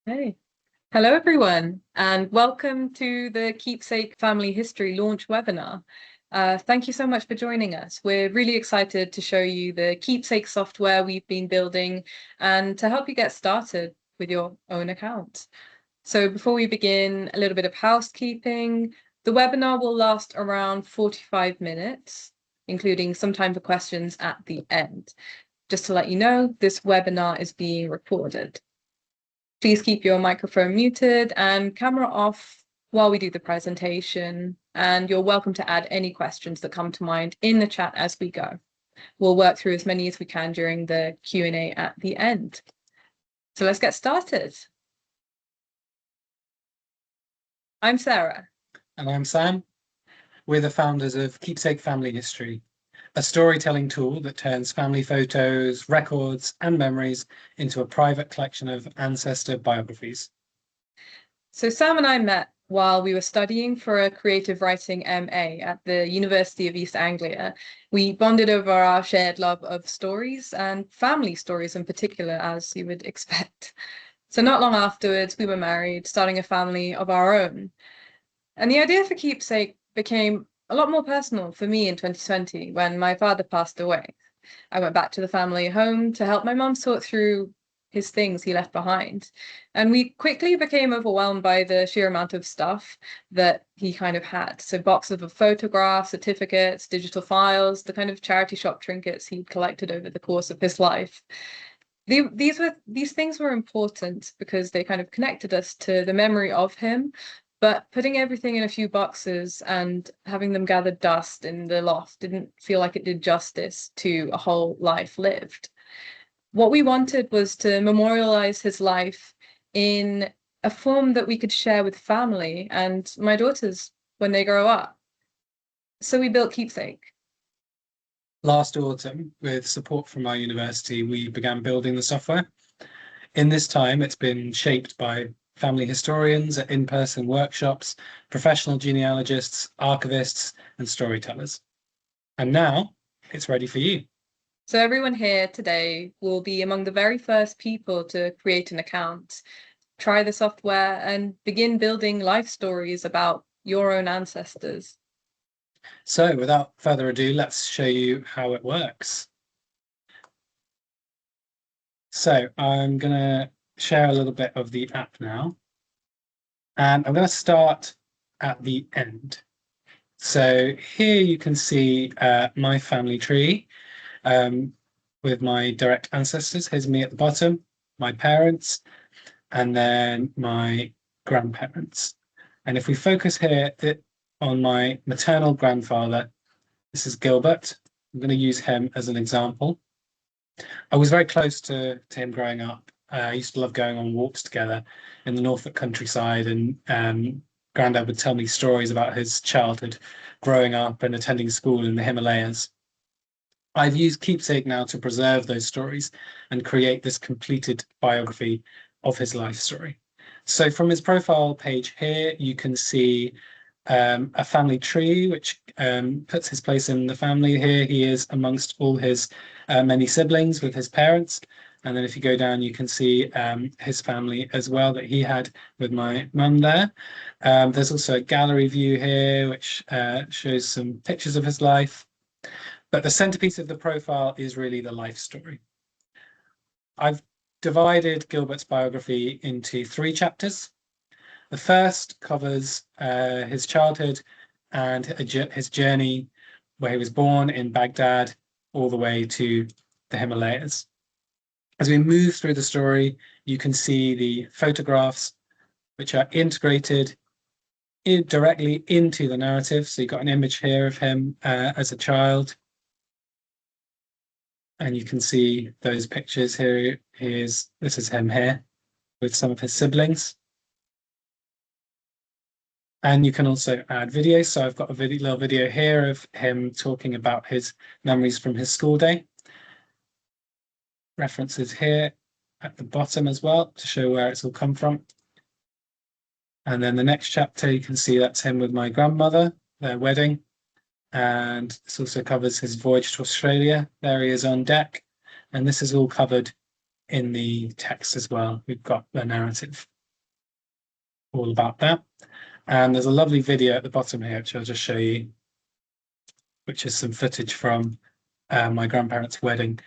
Hey, hello everyone, and welcome to the Keepsake Family History launch webinar. Thank you so much for joining us. We're really excited to show you the Keepsake software we've been building and to help you get started with your own account. So before we begin, a little bit of housekeeping. The webinar will last around 45 minutes, including some time for questions at the end. Just to let you know, this webinar is being recorded. Please keep your microphone muted and camera off while we do the presentation, and you're welcome to add any questions that come to mind in the chat as we go. We'll work through as many as we can during the Q&A at the end. So let's get started. I'm Sarah. And I'm Sam. We're the founders of Keepsake Family History, a storytelling tool that turns family photos, records, and memories into a private collection of Ancestor biographies. So Sam and I met while we were studying for a creative writing MA at the University of East Anglia. We bonded over our shared love of stories and family stories in particular, as you would expect. So not long afterwards, we were married, starting a family of our own. And the idea for Keepsake became a lot more personal for me in 2020 when my father passed away. I went back to the family home to help my mum sort through his things he left behind. And we quickly became overwhelmed by the sheer amount of stuff that he kind of had. So boxes of photographs, certificates, digital files, the kind of charity shop trinkets he'd collected over the course of his life. These things were important because they kind of connected us to the memory of him, but putting everything in a few boxes and having them gather dust in the loft didn't feel like it did justice to a whole life lived. What we wanted was to memorialize his life in a form that we could share with family and my daughters when they grow up. So we built Keepsake. Last autumn, with support from our university, we began building the software. In this time, it's been shaped by family historians at in-person workshops, professional genealogists, archivists, and storytellers. And now it's ready for you. So everyone here today will be among the very first people to create an account, try the software, and begin building life stories about your own ancestors. So without further ado, let's show you how it works. So I'm going to share a little bit of the app now. And I'm going to start at the end. So here you can see my family tree with my direct ancestors. Here's me at the bottom, my parents, and then my grandparents. And if we focus here on my maternal grandfather, this is Gilbert. I'm going to use him as an example. I was very close to him growing up. I used to love going on walks together in the Norfolk countryside, and Grandad would tell me stories about his childhood growing up and attending school in the Himalayas. I've used Keepsake now to preserve those stories and create this completed biography of his life story. So from his profile page here, you can see a family tree, which puts his place in the family. Here he is amongst all his many siblings with his parents. And then if you go down, you can see his family as well that he had with my mum there. There's also a gallery view here, which shows some pictures of his life. But the centerpiece of the profile is really the life story. I've divided Gilbert's biography into 3 chapters. The first covers his childhood and his journey where he was born in Baghdad all the way to the Himalayas. As we move through the story, you can see the photographs which are integrated directly into the narrative. So you've got an image here of him as a child. And you can see those pictures here. This is him here with some of his siblings. And you can also add videos. So I've got a little video here of him talking about his memories from his school day. References here at the bottom as well to show where it's all come from. And then the next chapter, you can see that's him with my grandmother, their wedding. And this also covers his voyage to Australia. There he is on deck. And this is all covered in the text as well. We've got the narrative. all about that. And there's a lovely video at the bottom here, which I'll just show you, which is some footage from my grandparents' wedding.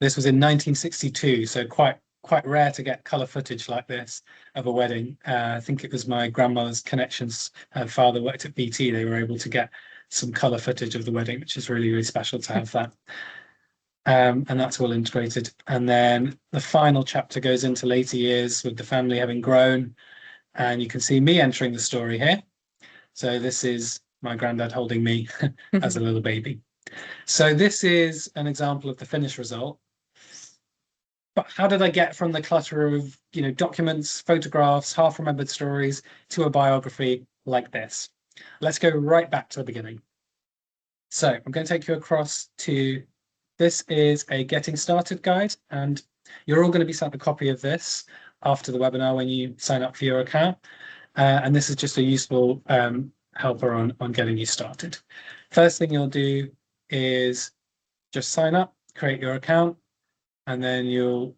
This was in 1962, so quite rare to get colour footage like this of a wedding. I think it was my grandmother's connections. Her father worked at BT. They were able to get some colour footage of the wedding, which is really, really special to have that. And that's all integrated. And then the final chapter goes into later years with the family having grown. And you can see me entering the story here. So this is my granddad holding me as a little baby. So this is an example of the finished result. But how did I get from the clutter of, documents, photographs, half-remembered stories to a biography like this? Let's go right back to the beginning. So I'm going to take you across to, this is a getting started guide, and you're all going to be sent a copy of this after the webinar when you sign up for your account. And this is just a useful helper on getting you started. First thing you'll do is just sign up, create your account, and then you'll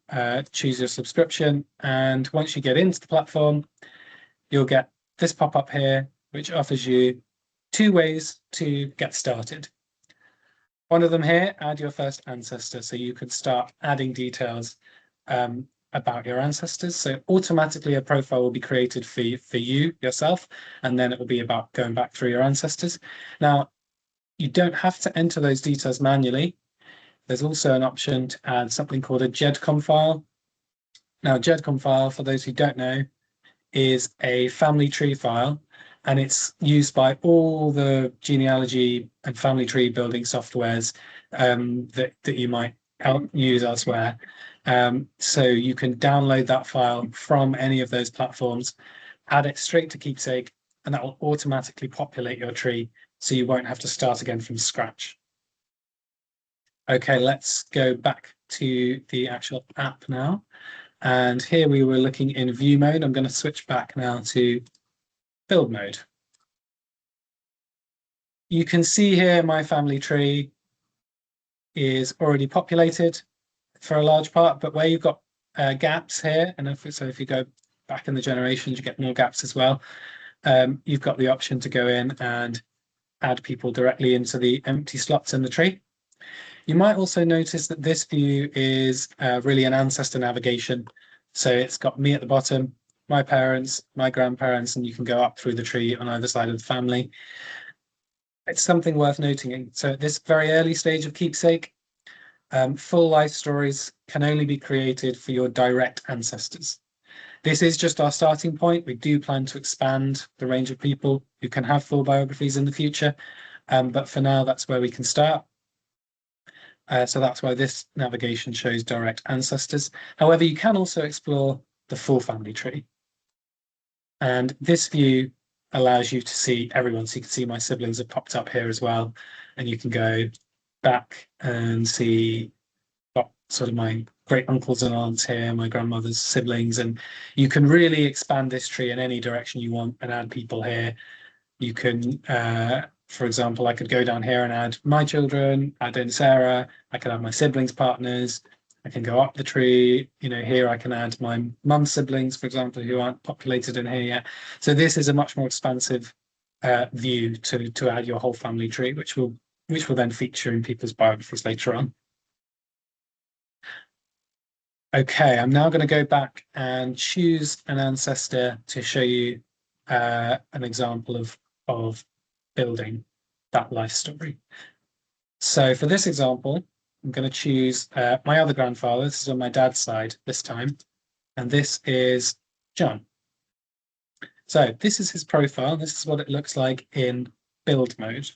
choose your subscription. And once you get into the platform, you'll get this pop-up here, which offers you 2 ways to get started. One of them here, add your first ancestor. So you can start adding details about your ancestors. So automatically a profile will be created for you yourself, and then it will be about going back through your ancestors. Now, you don't have to enter those details manually. There's also an option to add something called a GEDCOM file. Now, GEDCOM file, for those who don't know, is a family tree file, and it's used by all the genealogy and family tree building softwares that you might use elsewhere. So you can download that file from any of those platforms, add it straight to Keepsake, and that will automatically populate your tree, so you won't have to start again from scratch. Okay, let's go back to the actual app now. And here we were looking in view mode. I'm going to switch back now to build mode. You can see here my family tree is already populated for a large part, but where you've got gaps here, and if you go back in the generations, you get more gaps as well. You've got the option to go in and add people directly into the empty slots in the tree. You might also notice that this view is really an ancestor navigation. So it's got me at the bottom, my parents, my grandparents, and you can go up through the tree on either side of the family. It's something worth noting. So at this very early stage of Keepsake, full life stories can only be created for your direct ancestors. This is just our starting point. We do plan to expand the range of people who can have full biographies in the future. But for now, that's where we can start. So that's why this navigation shows direct ancestors. However, you can also explore the full family tree. And this view allows you to see everyone. So you can see my siblings have popped up here as well. And you can go back and see sort of my great uncles and aunts here, my grandmother's siblings. And you can really expand this tree in any direction you want and add people here. You can, for example, I could go down here and add my children, add in Sarah. I could have my siblings' partners. I can go up the tree. Here I can add my mum's siblings, for example, who aren't populated in here yet. So this is a much more expansive view to add your whole family tree, which will then feature in people's biographies later on. Okay, I'm now going to go back and choose an ancestor to show you an example of building that life story. So for this example, I'm going to choose my other grandfather. This is on my dad's side this time, and this is John. So this is his profile. This is what it looks like in build mode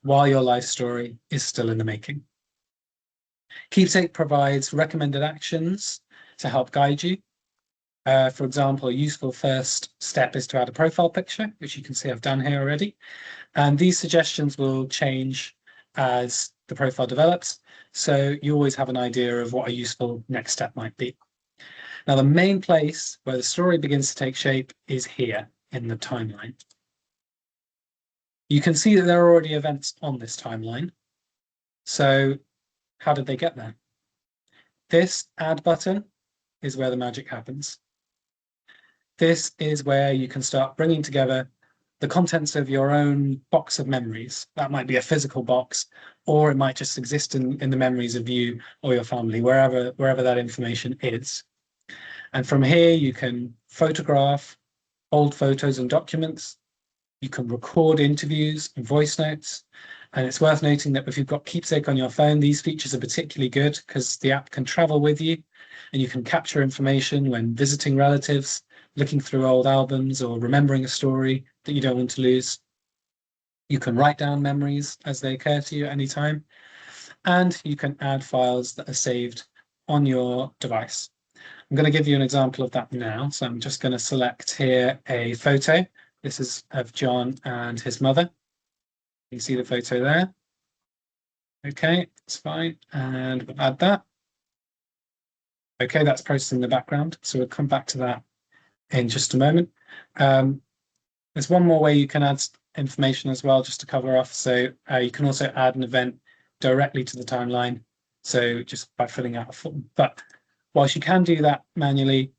while your life story is still in the making. Keepsake provides recommended actions to help guide you. For example, a useful first step is to add a profile picture, which you can see I've done here already. And these suggestions will change as the profile develops. So you always have an idea of what a useful next step might be. Now, the main place where the story begins to take shape is here in the timeline. You can see that there are already events on this timeline. So how did they get there? This add button is where the magic happens. this is where you can start bringing together the contents of your own box of memories. That might be a physical box, or it might just exist in the memories of you or your family, wherever that information is. And from here, you can photograph old photos and documents. You can record interviews and voice notes. And it's worth noting that if you've got Keepsake on your phone, these features are particularly good because the app can travel with you and you can capture information when visiting relatives, looking through old albums, or remembering a story that you don't want to lose. You can write down memories as they occur to you at any time, and you can add files that are saved on your device. I'm going to give you an example of that now. So I'm just going to select here a photo. This is of John and his mother. You see the photo there. Okay, it's fine. And we'll add that. Okay, that's processing the background. So we'll come back to that in just a moment. There's one more way you can add information as well, just to cover off. So you can also add an event directly to the timeline. So just by filling out a form. But whilst you can do that manually,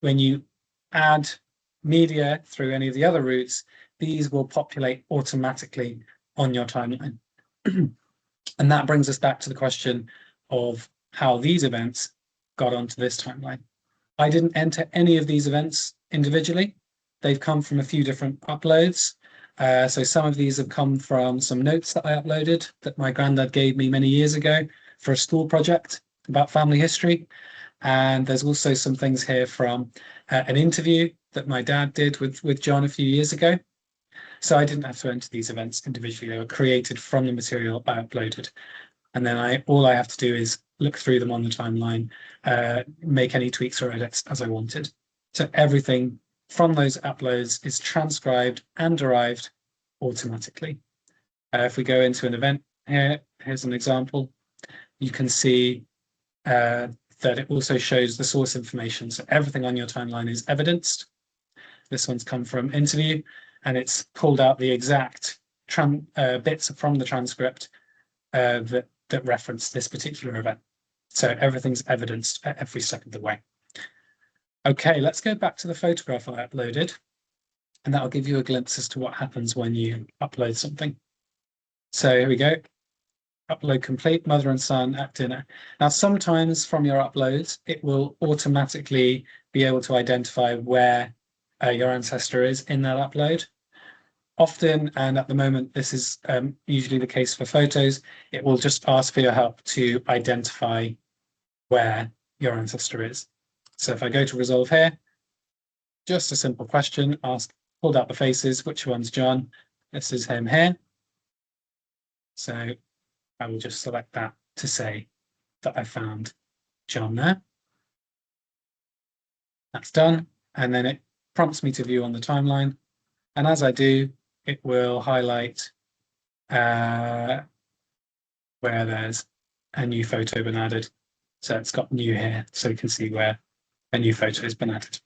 when you add media through any of the other routes, these will populate automatically on your timeline. And that brings us back to the question of how these events got onto this timeline. I didn't enter any of these events individually. They've come from a few different uploads. So some of these have come from some notes that I uploaded that my granddad gave me many years ago for a school project about family history. And there's also some things here from an interview that my dad did with John a few years ago. So I didn't have to enter these events individually. They were created from the material I uploaded. And then all I have to do is look through them on the timeline, make any tweaks or edits as I wanted. So everything from those uploads is transcribed and derived automatically. If we go into an event here, here's an example. You can see that it also shows the source information. So everything on your timeline is evidenced. This one's come from interview, and it's pulled out the exact bits from the transcript that reference this particular event. So everything's evidenced at every step of the way. Okay, let's go back to the photograph I uploaded, and that'll give you a glimpse as to what happens when you upload something. So here we go. Upload complete, mother and son at dinner. Now, sometimes from your uploads, it will automatically be able to identify where your ancestor is in that upload. Often, and at the moment, this is usually the case for photos, it will just ask for your help to identify where your ancestor is. So if I go to resolve here, just a simple question, pulled out the faces, which one's John? This is him here. So I will just select that to say that I found John there. That's done. And then it prompts me to view on the timeline. And as I do, it will highlight where there's a new photo been added. So it's got new here, so you can see where a new photo has been added.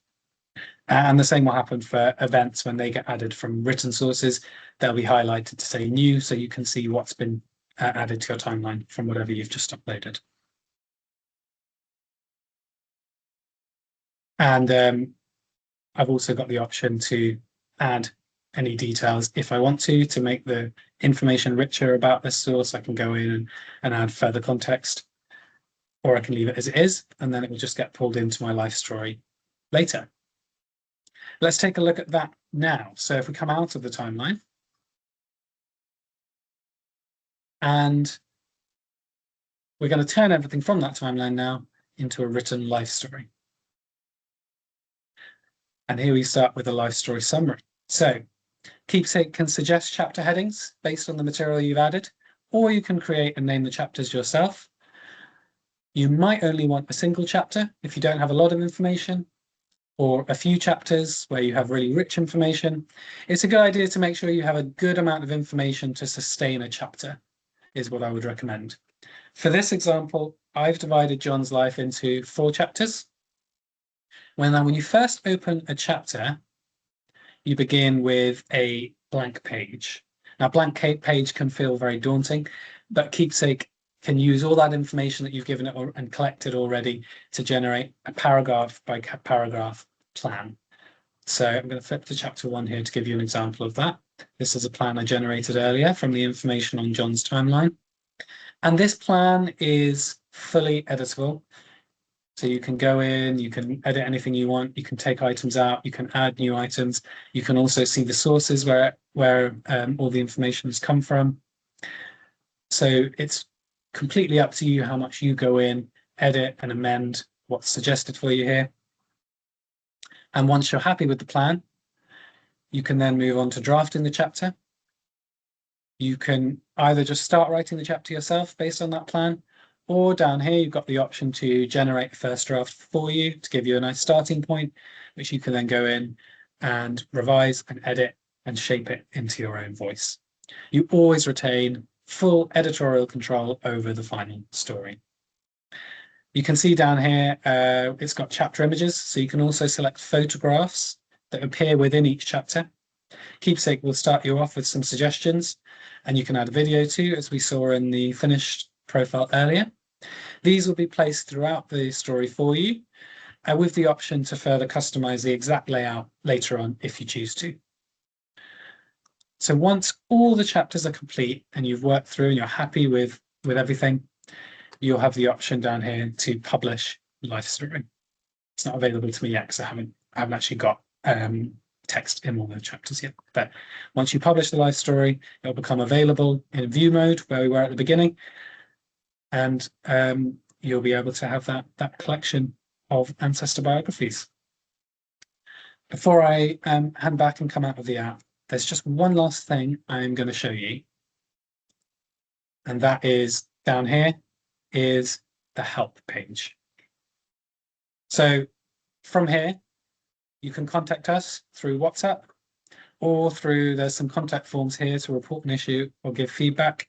And the same will happen for events when they get added from written sources. They'll be highlighted to say new, so you can see what's been added to your timeline from whatever you've just uploaded. And I've also got the option to add any details if I want to make the information richer about this source. I can go in and add further context, or I can leave it as it is, and then it will just get pulled into my life story later. Let's take a look at that now. So if we come out of the timeline, and we're going to turn everything from that timeline now into a written life story. And here we start with a life story summary. So Keepsake can suggest chapter headings based on the material you've added, or you can create and name the chapters yourself. You might only want a single chapter if you don't have a lot of information, or a few chapters where you have really rich information. It's a good idea to make sure you have a good amount of information to sustain a chapter, is what I would recommend. For this example, I've divided John's life into 4 chapters. When you first open a chapter, you begin with a blank page. Now, blank page can feel very daunting, but Keepsake can use all that information that you've given it and collected already to generate a paragraph by paragraph plan. So I'm going to flip to chapter 1 here to give you an example of that. This is a plan I generated earlier from the information on John's timeline. And this plan is fully editable. So you can go in, you can edit anything you want, you can take items out, you can add new items. You can also see the sources where all the information has come from. So it's completely up to you how much you go in, edit and amend what's suggested for you here. And once you're happy with the plan, you can then move on to drafting the chapter. You can either just start writing the chapter yourself based on that plan, or down here, you've got the option to generate a first draft for you to give you a nice starting point, which you can then go in and revise and edit and shape it into your own voice. You always retain full editorial control over the final story. You can see down here, it's got chapter images, so you can also select photographs that appear within each chapter. Keepsake will start you off with some suggestions, and you can add a video too, as we saw in the finished profile earlier. These will be placed throughout the story for you, with the option to further customize the exact layout later on if you choose to. So once all the chapters are complete and you've worked through and you're happy with everything, you'll have the option down here to publish life story. It's not available to me yet because I haven't actually got text in all the chapters yet. But once you publish the life story, it'll become available in view mode where we were at the beginning, and you'll be able to have that collection of Ancestor biographies. Before I hand back and come out of the app, there's just one last thing I'm going to show you, and that is down here is the help page. So from here, you can contact us through WhatsApp, or there's some contact forms here to report an issue or give feedback.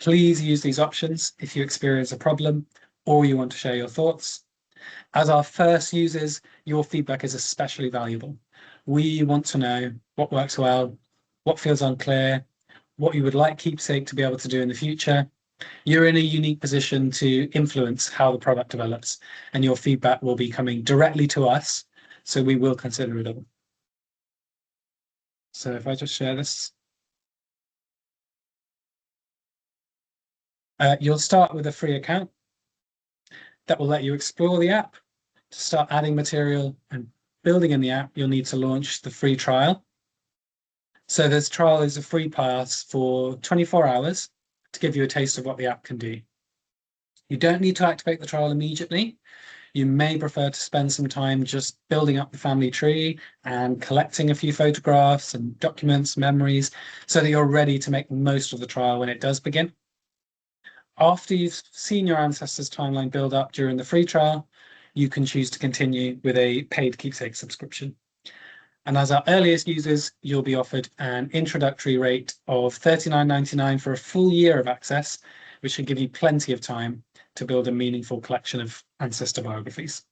Please use these options if you experience a problem or you want to share your thoughts. As our first users, your feedback is especially valuable. We want to know what works well, what feels unclear, what you would like Keepsake to be able to do in the future. You're in a unique position to influence how the product develops, and your feedback will be coming directly to us, so we will consider it all. So if I just share this, you'll start with a free account that will let you explore the app. To start adding material and building in the app, you'll need to launch the free trial. So this trial is a free pass for 24 hours to give you a taste of what the app can do. You don't need to activate the trial immediately. You may prefer to spend some time just building up the family tree and collecting a few photographs and documents, memories, so that you're ready to make the most of the trial when it does begin. After you've seen your ancestors' timeline build up during the free trial, you can choose to continue with a paid Keepsake subscription. And as our earliest users, you'll be offered an introductory rate of $39.99 for a full year of access, which should give you plenty of time to build a meaningful collection of ancestor biographies.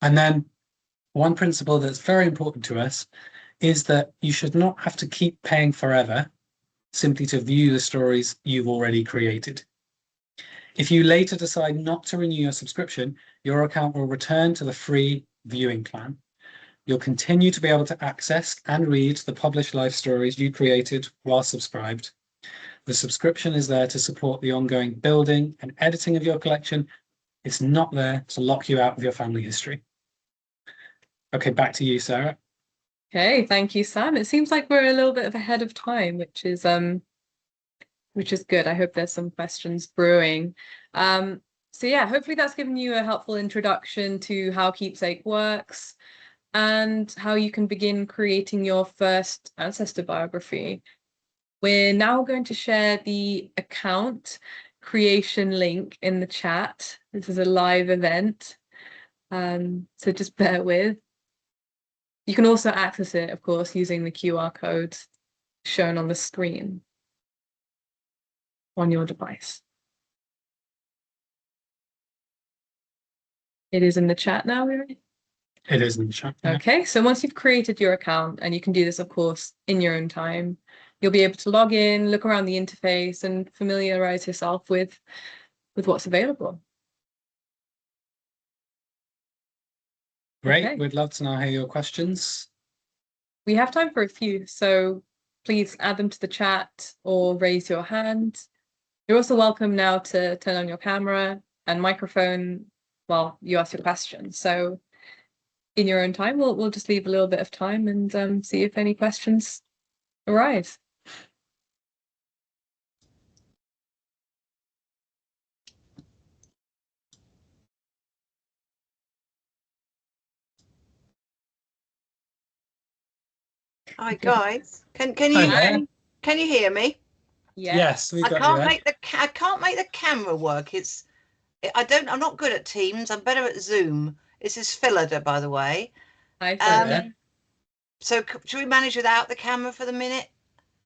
And then one principle that's very important to us is that you should not have to keep paying forever simply to view the stories you've already created. If you later decide not to renew your subscription, your account will return to the free viewing plan. You'll continue to be able to access and read the published life stories you created while subscribed. The subscription is there to support the ongoing building and editing of your collection. It's not there to lock you out of your family history. Okay, back to you, Sarah. Okay, thank you, Sam. It seems like we're a little bit ahead of time, which is good. I hope there's some questions brewing. So yeah, hopefully that's given you a helpful introduction to how Keepsake works and how you can begin creating your first ancestor biography. We're now going to share the account creation link in the chat. This is a live event, so just bear with. You can also access it, of course, using the QR code shown on the screen on your device. It is in the chat now, right? It is in the chat. Yeah. Okay, so once you've created your account, and you can do this, of course, in your own time, you'll be able to log in, look around the interface, and familiarize yourself with what's available. Great. Okay. We'd love to now hear your questions. We have time for a few, so please add them to the chat or raise your hand. You're also welcome now to turn on your camera and microphone while you ask your question. So in your own time, we'll just leave a little bit of time and see if any questions arise. Hi guys, can Hi. you hear me? Yes, we've I got can't you. make the camera work. I'm not good at Teams. I'm better at Zoom. This is Phillida, by the way. Hi, So should we manage without the camera for the minute?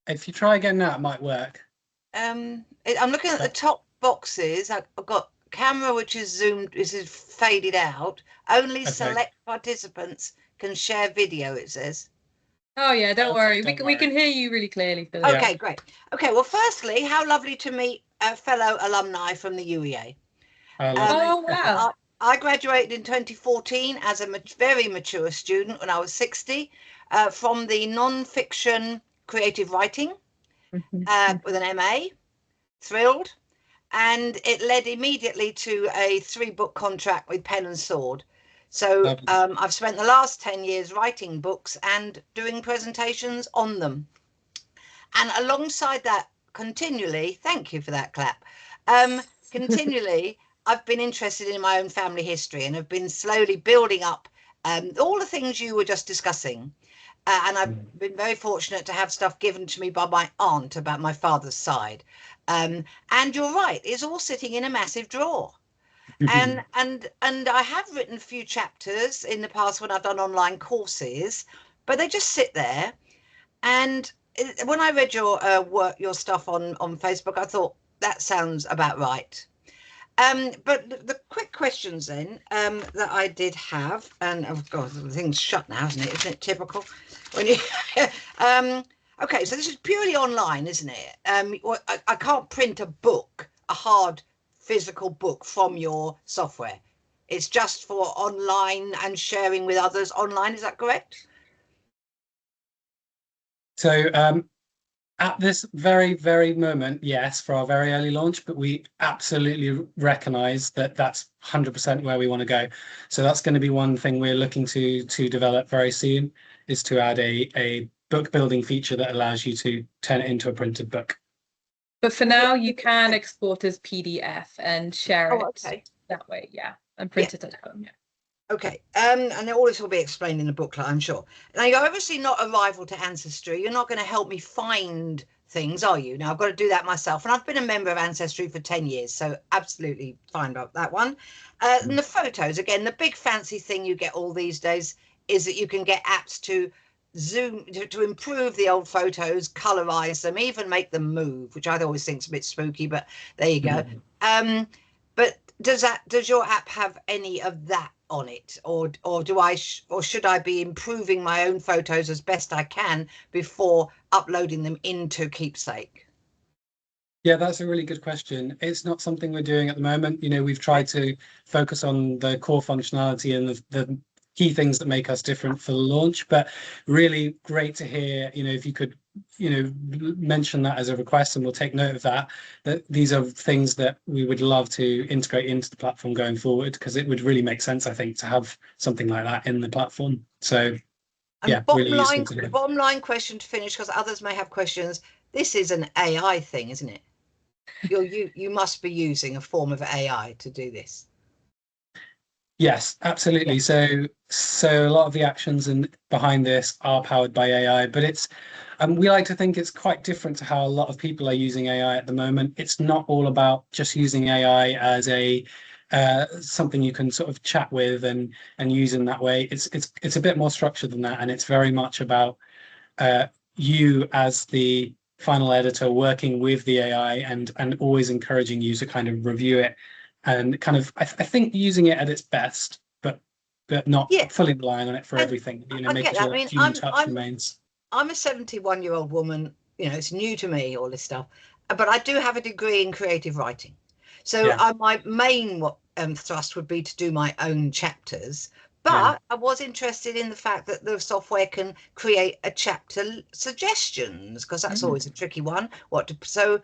If you try again now, it might work. I'm looking at the top boxes. I've got camera which is zoomed, this is faded out. Only select participants can share video, it says. Oh yeah, don't worry. We can hear you really clearly, Philip. Okay, great. Okay, well, firstly, how lovely to meet a fellow alumni from the UEA. Oh wow. I graduated in 2014 as a very mature student when I was 60 from the non-fiction creative writing with an MA. Thrilled. And it led immediately to a 3-book contract with Pen and Sword. So I've spent the last 10 years writing books and doing presentations on them. And alongside that, continually, thank you for that clap, continually, I've been interested in my own family history and have been slowly building up all the things you were just discussing. And I've been very fortunate to have stuff given to me by my aunt about my father's side. And you're right, it's all sitting in a massive drawer. And I have written a few chapters in the past when I've done online courses, but they just sit there. And when I read your your stuff on Facebook, I thought that sounds about right. But the quick questions then that I did have, and of course the thing's shut now, isn't it? Isn't it typical? When you okay, so this is purely online, isn't it? I can't print a book, a hard physical book from your software. It's just for online and sharing with others online. Is that correct? So at this very, very moment, yes, for our very early launch, but we absolutely recognize that that's 100% where we want to go. So that's going to be one thing we're looking to develop very soon, is to add a book building feature that allows you to turn it into a printed book. But for now, you can export as PDF and share it that way, yeah, and print it at home, yeah. Okay, and all this will be explained in the booklet, I'm sure. Now, you're obviously not a rival to Ancestry. You're not going to help me find things, are you? Now, I've got to do that myself. And I've been a member of Ancestry for 10 years, so absolutely fine about that one. And the photos, again, the big fancy thing you get all these days is that you can get apps to zoom, to improve the old photos, colorize them, even make them move, which I always think is a bit spooky, but there you go. But does your app have any of that on it, or should I be improving my own photos as best I can before uploading them into Keepsake? Yeah, that's a really good question. It's not something we're doing at the moment. You know, we've tried to focus on the core functionality and the key things that make us different for the launch, but really great to hear, you know, if you could, you know, mention that as a request, and we'll take note of that, that these are things that we would love to integrate into the platform going forward, because it would really make sense, I think, to have something like that in the platform. So yeah, really useful to hear. Bottom line question to finish, because others may have questions. This is an AI thing, isn't it? You must be using a form of AI to do this. Yes, absolutely. So a lot of the actions behind this are powered by AI, but it's we like to think it's quite different to how a lot of people are using AI at the moment. It's not all about just using AI as a something you can sort of chat with and use in that way. It's a bit more structured than that, and it's very much about you as the final editor working with the AI and always encouraging you to kind of review it and kind of I think using it at its best, but not fully relying on it for everything. You know, making sure that human touch remains. I'm a 71-year-old woman. You know, it's new to me, all this stuff, but I do have a degree in creative writing. So my main thrust would be to do my own chapters, But I was interested in the fact that the software can create a chapter suggestions, because that's always a tricky one. So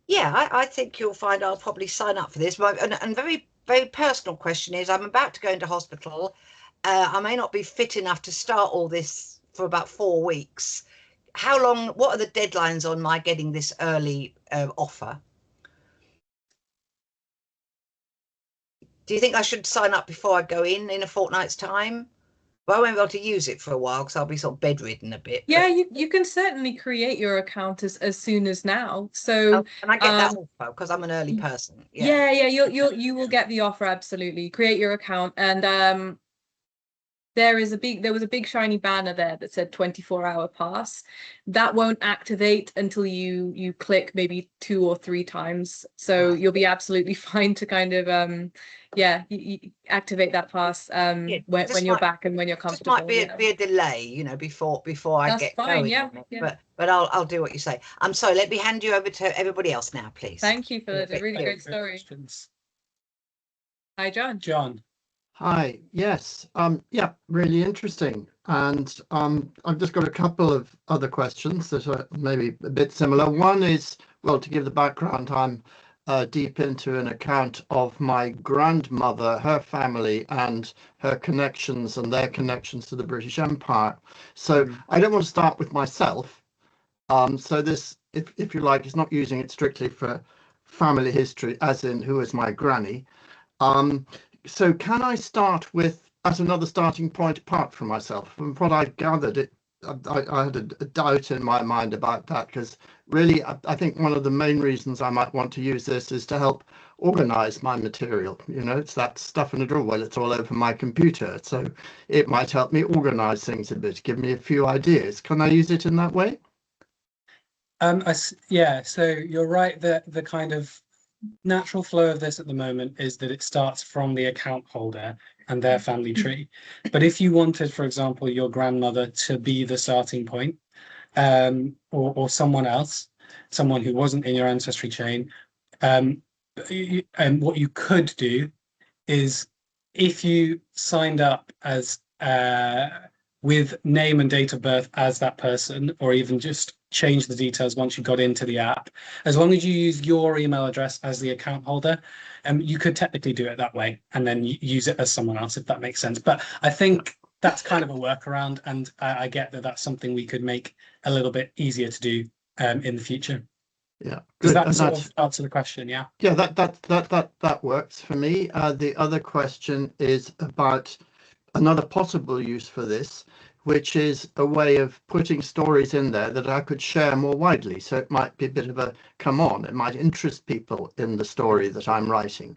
yeah, I think you'll find I'll probably sign up for this. And very, very personal question is, I'm about to go into hospital. I may not be fit enough to start all this for about 4 weeks. How long, what are the deadlines on my getting this early offer? Do you think I should sign up before I go in a fortnight's time? Well, I won't be able to use it for a while because I'll be sort of bedridden a bit. Yeah, you can certainly create your account as soon as now. So and I get that offer because I'm an early person. Yeah, you will get the offer, absolutely. Create your account, and there was a big shiny banner there that said 24-hour pass. That won't activate until you click maybe 2 or 3 times. So you'll be absolutely fine to kind of you activate that pass when you're back and when you're comfortable. Just might be a delay, you know, before I get going. Yeah. But I'll do what you say. I'm sorry, let me hand you over to everybody else now, please. Thank you for the really great story. Hi, John. John. Hi. Yes. Yeah, really interesting. And I've just got a couple of other questions that are maybe a bit similar. One is, well, to give the background, I'm deep into an account of my grandmother, her family, and her connections and their connections to the British Empire. So I don't want to start with myself. So this, if you like, is not using it strictly for family history, as in who is my granny. So can I start with at another starting point apart from myself? From what I've gathered, I had a doubt in my mind about that, because really I think one of the main reasons I might want to use this is to help organize my material. You know, it's that stuff in a drawer. Well, it's all over my computer, so it might help me organize things a bit, give me a few ideas. Can I use it in that way? Yeah, so you're right that the kind of natural flow of this at the moment is that it starts from the account holder and their family tree. But if you wanted, for example, your grandmother to be the starting point, or someone else, someone who wasn't in your ancestry chain, and what you could do is, if you signed up as with name and date of birth as that person, or even just change the details once you got into the app, as long as you use your email address as the account holder, you could technically do it that way and then use it as someone else, if that makes sense. But I think that's kind of a workaround, and I get that that's something we could make a little bit easier to do in the future. Yeah. Does that sort of answer the question? Yeah. Yeah, that works for me. The other question is about another possible use for this, which is a way of putting stories in there that I could share more widely. So it might be a bit of a come on, it might interest people in the story that I'm writing.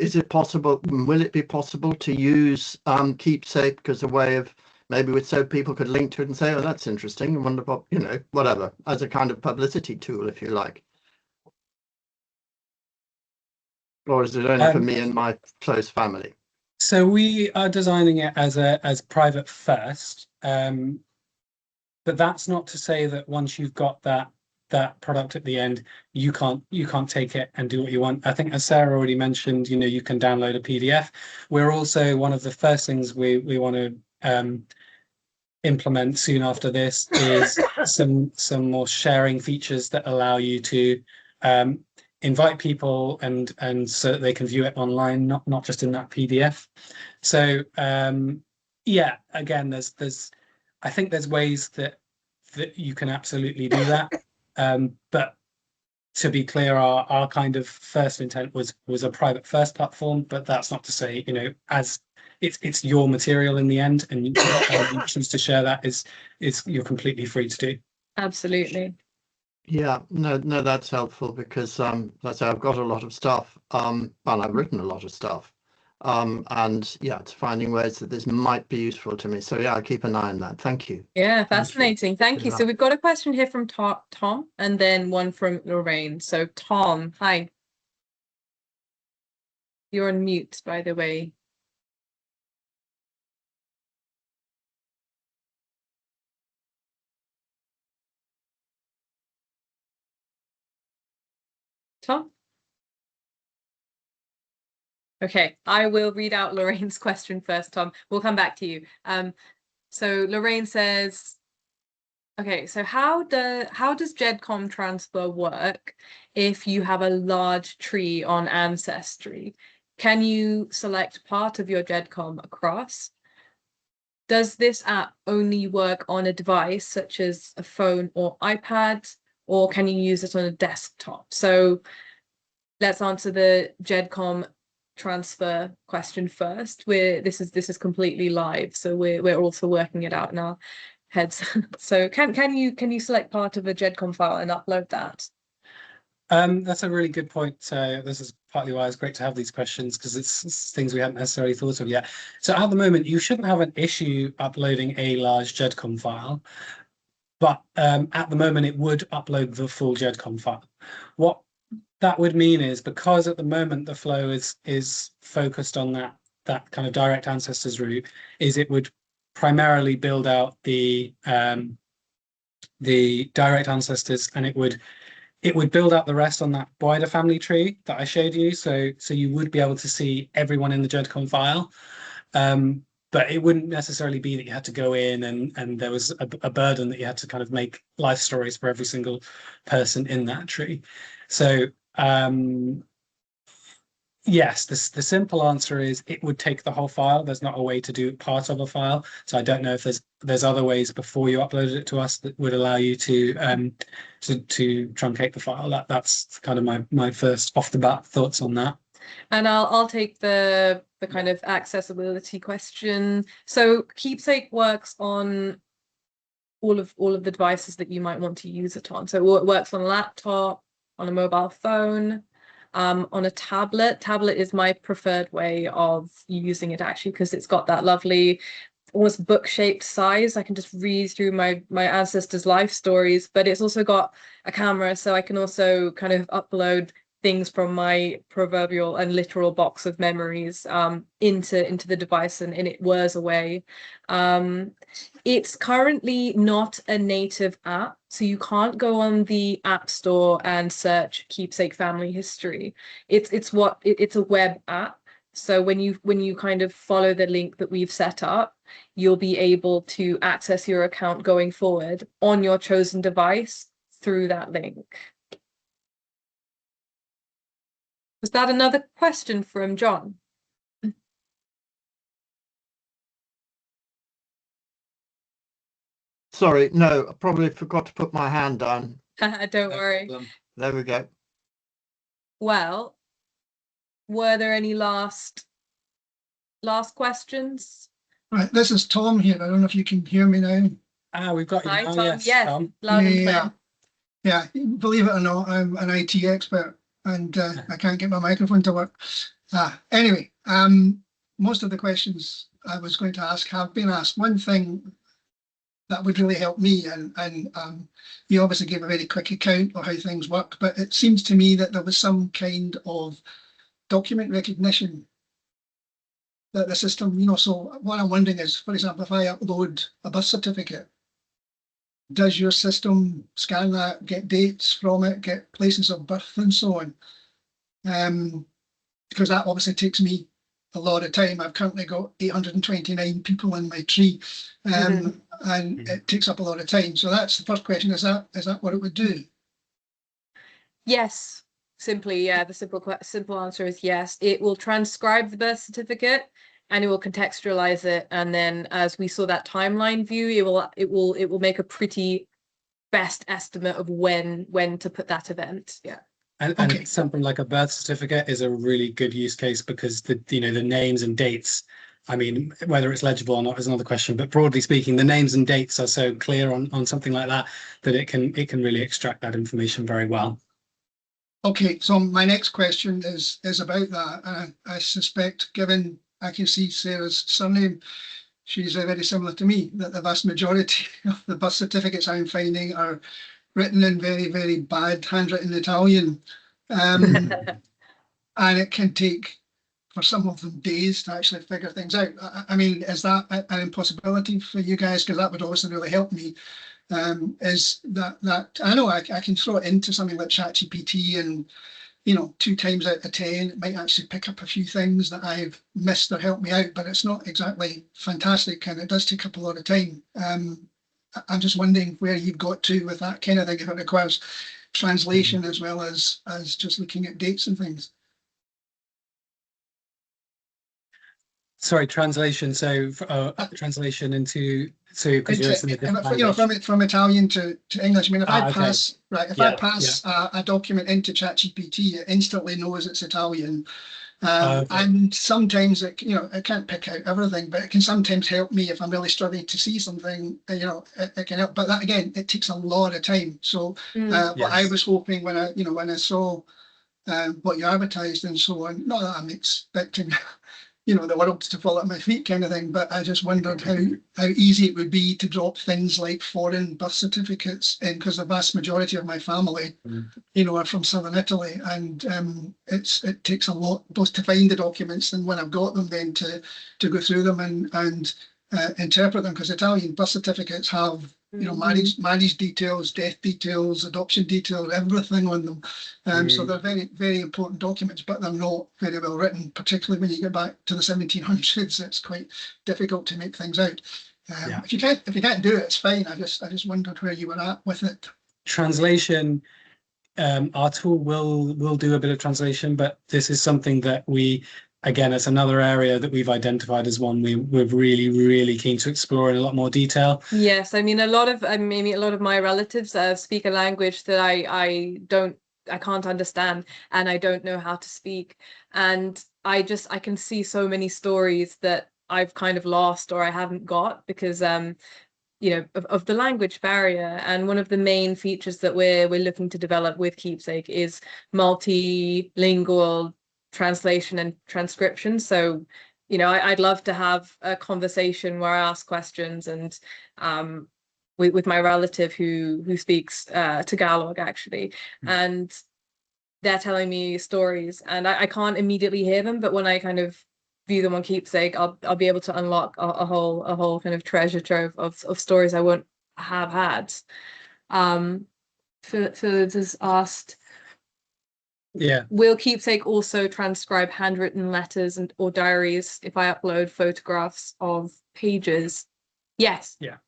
Is it possible, will it be possible to use Keepsake as a way of, maybe so people could link to it and say, oh, that's interesting, I wonder what, you know, whatever, as a kind of publicity tool, if you like? Or is it only for me and my close family? So we are designing it as private first, but that's not to say that once you've got that product at the end, you can't take it and do what you want. I think, as Sarah already mentioned, you know, you can download a PDF. We're also, one of the first things we want to implement soon after this is some more sharing features that allow you to invite people and so that they can view it online, not just in that PDF. So yeah, again, there's I think there's ways that you can absolutely do that. But to be clear, our kind of first intent was a private first platform, but that's not to say, you know, as it's your material in the end, and you choose to share that is you're completely free to do. Absolutely. Yeah, no, that's helpful, because that's I've got a lot of stuff, and I've written a lot of stuff, and yeah, it's finding ways that this might be useful to me. So yeah, I'll keep an eye on that. Thank you. Yeah, fascinating. Thank you. So we've got a question here from Tom, and then one from Lorraine. So Tom, hi. You're on mute, by the way. Tom? Okay, I will read out Lorraine's question first, Tom. We'll come back to you. So Lorraine says, okay, so how does GEDCOM transfer work if you have a large tree on Ancestry? Can you select part of your GEDCOM across? Does this app only work on a device such as a phone or iPad, or can you use it on a desktop? So let's answer the GEDCOM transfer question first. This is completely live, so we're also working it out in our heads. So can you select part of a GEDCOM file and upload that? That's a really good point. So this is partly why it's great to have these questions, because it's things we hadn't necessarily thought of yet. So at the moment, you shouldn't have an issue uploading a large GEDCOM file, but at the moment, it would upload the full GEDCOM file. What that would mean is, because at the moment the flow is focused on that kind of direct ancestors route, is it would primarily build out the direct ancestors, and it would build out the rest on that wider family tree that I showed you. So you would be able to see everyone in the GEDCOM file. But it wouldn't necessarily be that you had to go in and there was a burden that you had to kind of make life stories for every single person in that tree. So yes, the simple answer is it would take the whole file. There's not a way to do part of a file. So I don't know if there's other ways before you uploaded it to us that would allow you to truncate the file. That's kind of my first off the bat thoughts on that. And I'll take the kind of accessibility question. So Keepsake works on all of the devices that you might want to use it on. So it works on a laptop, on a mobile phone, on a tablet. Tablet is my preferred way of using it, actually, because it's got that lovely almost book-shaped size. I can just read through my ancestors' life stories, but it's also got a camera, so I can also kind of upload things from my proverbial and literal box of memories into the device, and it whirs away. It's currently not a native app, so you can't go on the App Store and search Keepsake Family History. It's a web app. So when you kind of follow the link that we've set up, you'll be able to access your account going forward on your chosen device through that link. Was that another question from John? Sorry, no, I probably forgot to put my hand down. Don't worry. There we go. Well, were there any last questions? Right, this is Tom here. I don't know if you can hear me now. We've got you Hi, now. Tom. Yes, Tom. Loud and clear. Yeah, believe it or not, I'm an IT expert and I can't get my microphone to work. Anyway, most of the questions I was going to ask have been asked. One thing that would really help me, and you obviously gave a very quick account of how things work, but it seems to me that there was some kind of document recognition that the system, so what I'm wondering is, for example, if I upload a birth certificate, does your system scan that, get dates from it, get places of birth and so on? Because that obviously takes me a lot of time. I've currently got 829 people in my tree, and it takes up a lot of time. So that's the first question. Is that what it would do? Yes, simply, yeah. The simple answer is yes. It will transcribe the birth certificate and it will contextualize it, and then as we saw that timeline view, it will make a pretty best estimate of when to put that event. Yeah. And Okay. something like a birth certificate is a really good use case, because the names and dates, I mean, whether it's legible or not is another question, but broadly speaking, the names and dates are so clear on something like that it can really extract that information very well. Okay, so my next question is about that, and I suspect, given I can see Sarah's surname, she's very similar to me, that the vast majority of the birth certificates I'm finding are written in very, very bad handwritten Italian. And it can take, for some of them, days to actually figure things out. I mean, is that an impossibility for you guys? Because that would also really help me. Is that I know I can throw it into something like ChatGPT and you know, 2 times out of 10, it might actually pick up a few things that I've missed or helped me out, but it's not exactly fantastic, and it does take up a lot of time. I'm just wondering where you've got to with that kind of thing, if it requires translation as well as just looking at dates and things. Sorry, translation. So translation into because you're in a different You know, language. from Italian to English. I mean, if I pass Yeah, I pass a document into ChatGPT, it instantly knows it's Italian. And sometimes it, you know, it can't pick out everything, but it can sometimes help me if I'm really struggling to see something. You know, it can help. But that again, it takes a lot of time. So what I was hoping when I saw what you advertised and so on, not that I'm expecting you know, the world to fall at my feet kind of thing, but I just wondered how easy it would be to drop things like foreign birth certificates in, because the vast majority of my family, you know, are from southern Italy, and it takes a lot both to find the documents and when I've got them then to go through them and interpret them, because Italian birth certificates have, you know, marriage details, death details, adoption details, everything on them. So they're very, very important documents, but they're not very well written, particularly when you get back to the 1700s. It's quite difficult to make things out. If you can't do it, it's fine. I just wondered where you were at with it. Translation. Our tool will do a bit of translation, but this is something that again, it's another area that we've identified as one we're really, really keen to explore in a lot more detail. Yes, I mean, a lot of my relatives speak a language that I can't understand, and I don't know how to speak. And I can see so many stories that I've kind of lost or I haven't got because you know, of the language barrier. And one of the main features that we're looking to develop with Keepsake is multilingual translation and transcription. So, you know, I'd love to have a conversation where I ask questions and with my relative who speaks Tagalog actually, and they're telling me stories and I can't immediately hear them, but when I kind of view them on Keepsake, I'll be able to unlock a whole kind of treasure trove of stories I won't have had. Philip has asked, will Keepsake also transcribe handwritten letters or diaries if I upload photographs of pages? Yes. Yeah.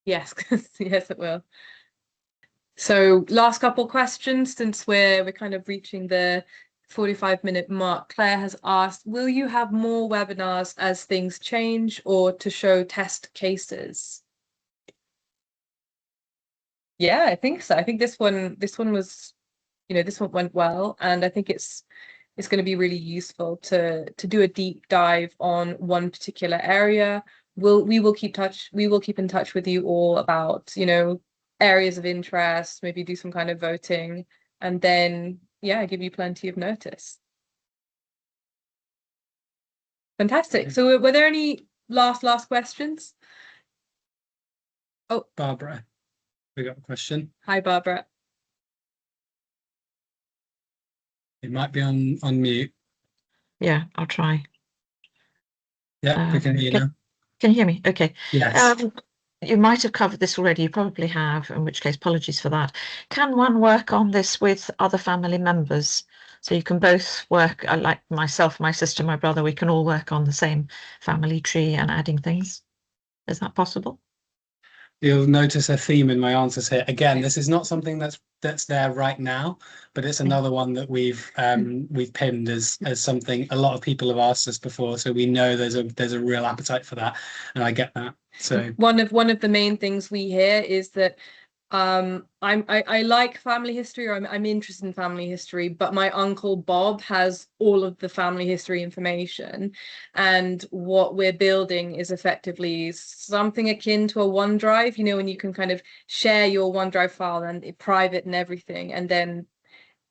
Yes, yes, it will. So last couple questions, since we're kind of reaching the 45-minute mark. Claire has asked, will you have more webinars as things change or to show test cases? Yeah, I think so. I think this one was, you know, this one went well, and I think it's going to be really useful to do a deep dive on one particular area. We will keep in touch with you all about, you know, areas of interest, maybe do some kind of voting, and then give you plenty of notice. Fantastic. So were there any last questions? Oh, Barbara, we got a question. Hi, Barbara. It might be on mute. Yeah, I'll try. Yeah, we can hear you now. Can you hear me? Okay. Yes. You might have covered this already. You probably have, in which case, apologies for that. Can one work on this with other family members? So you can both work, like myself, my sister, my brother, we can all work on the same family tree and adding things. Is that possible? You'll notice a theme in my answers here. Again, this is not something that's there right now, but it's another one that we've pinned as something a lot of people have asked us before. So we know there's a real appetite for that, and I get that. So one of the main things we hear is that I like family history, or I'm interested in family history, but my uncle Bob has all of the family history information, and what we're building is effectively something akin to a OneDrive, you know, when you can kind of share your OneDrive file and private and everything, and then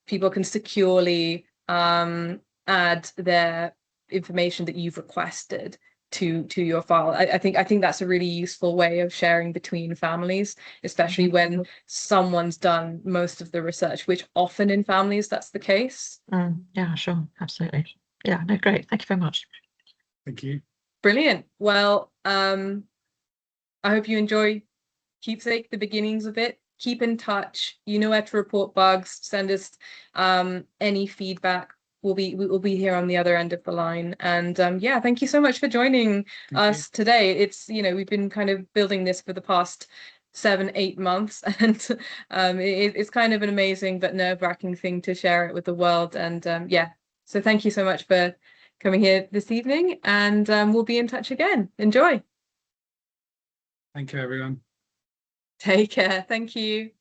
people can securely add their information that you've requested to your file. I think that's a really useful way of sharing between families, especially when someone's done most of the research, which often in families that's the case. Yeah, sure, absolutely. Yeah, no, great. Thank you very much. Thank you. Brilliant. Well, I hope you enjoy Keepsake, the beginnings of it. keep in touch. You know where to report bugs, send us any feedback. We'll be here on the other end of the line. And yeah, thank you so much for joining us today. It's, you know, we've been kind of building this for the past 7-8 months, and it's kind of an amazing but nerve-wracking thing to share it with the world. And yeah, so thank you so much for coming here this evening, and we'll be in touch again. Enjoy. Thank you, everyone. Take care. Thank you.